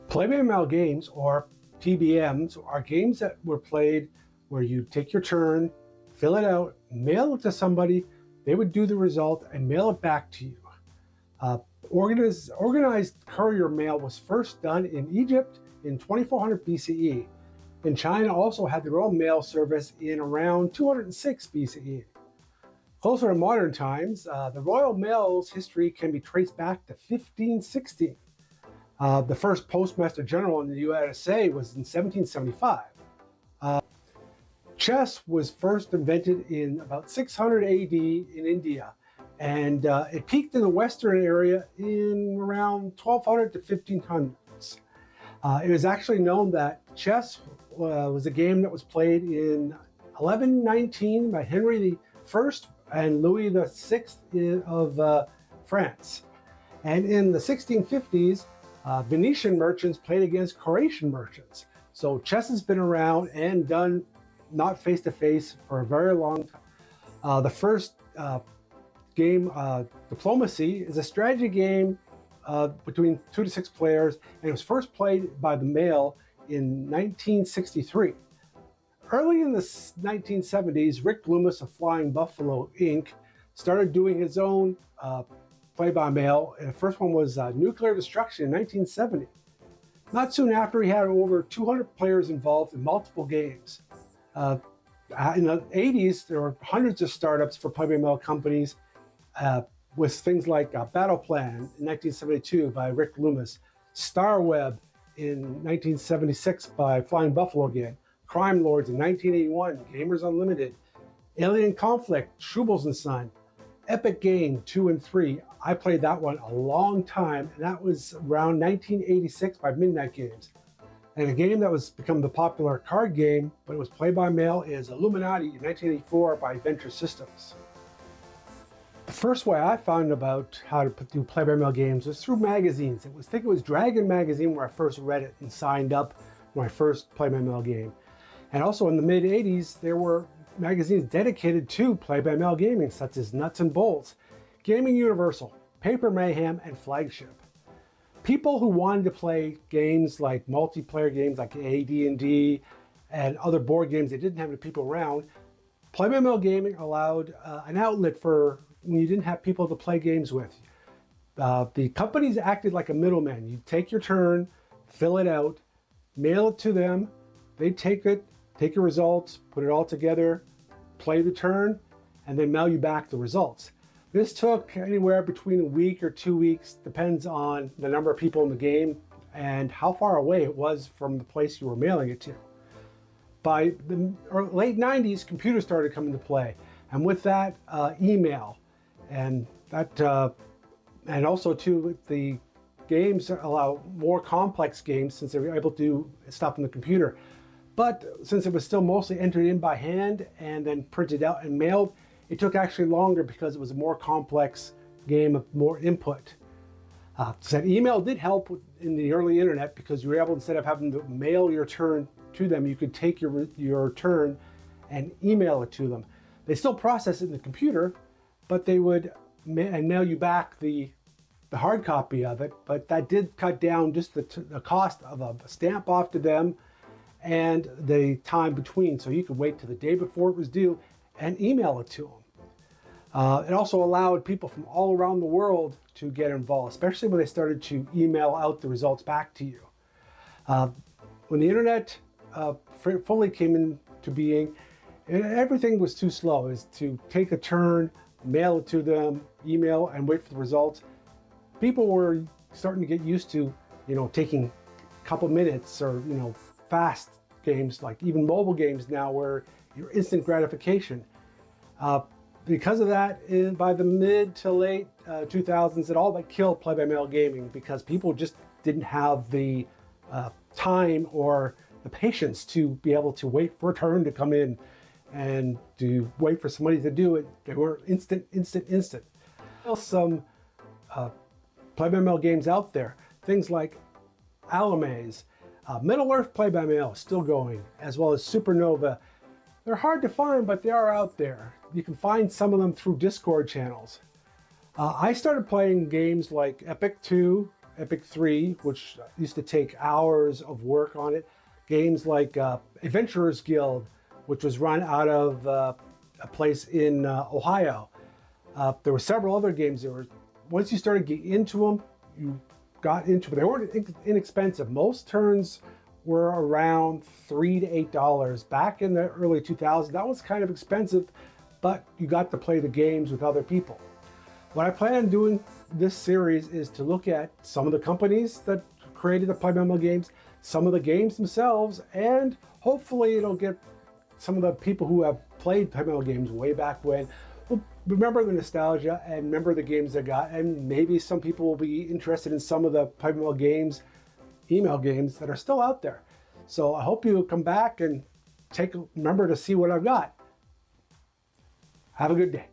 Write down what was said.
Play-by-mail games, or PBMs, are games that were played where you take your turn, fill it out, mail it to somebody, they would do the result and mail it back to you. Organized courier mail was first done in Egypt in 2400 BCE. And China also had their own mail service in around 206 BCE. Closer to modern times, the Royal Mail's history can be traced back to 1516. The first Postmaster General in the USA was in 1775. Chess was first invented in about 600 AD in India, and it peaked in the Western area in around 1200 to 1500s. It was actually known that chess was a game that was played in 1119 by Henry I and Louis VI of France. And in the 1650s, Venetian merchants played against Croatian merchants. So chess has been around and done not face-to-face for a very long time. The first game, Diplomacy, is a strategy game between 2 to 6 players, and it was first played by the mail in 1963. Early in the 1970s, Rick Loomis of Flying Buffalo Inc. started doing his own play-by-mail. The first one was Nuclear Destruction in 1970. Not soon after, he had over 200 players involved in multiple games. In the 80s, there were hundreds of startups for play-by-mail companies with things like Battle Plan in 1972 by Rick Loomis, Star Web in 1976 by Flying Buffalo again, Crime Lords in 1981, Gamers Unlimited, Alien Conflict, Schubels and Son, Epic Game 2 and 3. I played that one a long time, and that was around 1986 by Midnight Games. And a game that was become the popular card game, but it was play-by-mail, is Illuminati in 1984 by Venture Systems. The first way I found about how to do play-by-mail games was through magazines. I think it was Dragon Magazine where I first read it and signed up for my first play-by-mail game. And also in the mid-80s, there were magazines dedicated to play-by-mail gaming, such as Nuts and Bolts, Gaming Universal, Paper Mayhem, and Flagship. People who wanted to play games like multiplayer games like AD&D and other board games that didn't have any people around, play-by-mail gaming allowed an outlet for when you didn't have people to play games with. The companies acted like a middleman. You take your turn, fill it out, mail it to them, they take it, take your results, put it all together, play the turn, and then mail you back the results. This took anywhere between a week or 2 weeks, depends on the number of people in the game and how far away it was from the place you were mailing it to. By the late 90s, computers started coming into play, and with that, email, and that, and also too, the games allow more complex games since they were able to do stuff on the computer. But since it was still mostly entered in by hand and then printed out and mailed, it took actually longer because it was a more complex game of more input. So that email did help in the early internet because you were able, instead of having to mail your turn to them, you could take your turn and email it to them. They still process it in the computer, but they would mail you back the hard copy of it. But that did cut down just the cost of a stamp off to them and the time between. So you could wait till the day before it was due and email it to them. It also allowed people from all around the world to get involved, especially when they started to email out the results back to you. When the internet fully came into being, everything was too slow. It was to take a turn, mail it to them, email, and wait for the results. People were starting to get used to, taking a couple minutes or, fast games, like even mobile games now where you're instant gratification. Because of that, by the mid to late 2000s, it all but killed play-by-mail gaming because people just didn't have the time or the patience to be able to wait for a turn to come in and to wait for somebody to do it. They were instant. Still some play-by-mail games out there, things like Alamaze, Middle Earth play-by-mail is still going, as well as Supernova. They're hard to find, but they are out there. You can find some of them through Discord channels. I started playing games like Epic 2 Epic 3, which used to take hours of work on it. Games like Adventurers Guild, which was run out of a place in Ohio. There were several other games that were, once you started getting into them, you got into, but they weren't inexpensive. Most turns were around $3 to $8 back in the early 2000s. That was kind of expensive, but you got to play the games with other people. What I plan on doing this series is to look at some of the companies that created the Ply-by-mail games, some of the games themselves, and hopefully it'll get some of the people who have played Ply-by-mail games way back when will remember the nostalgia and remember the games they got, and maybe some people will be interested in some of the Ply-by-mail games, email games that are still out there. So I hope you come back and remember to see what I've got. Have a good day.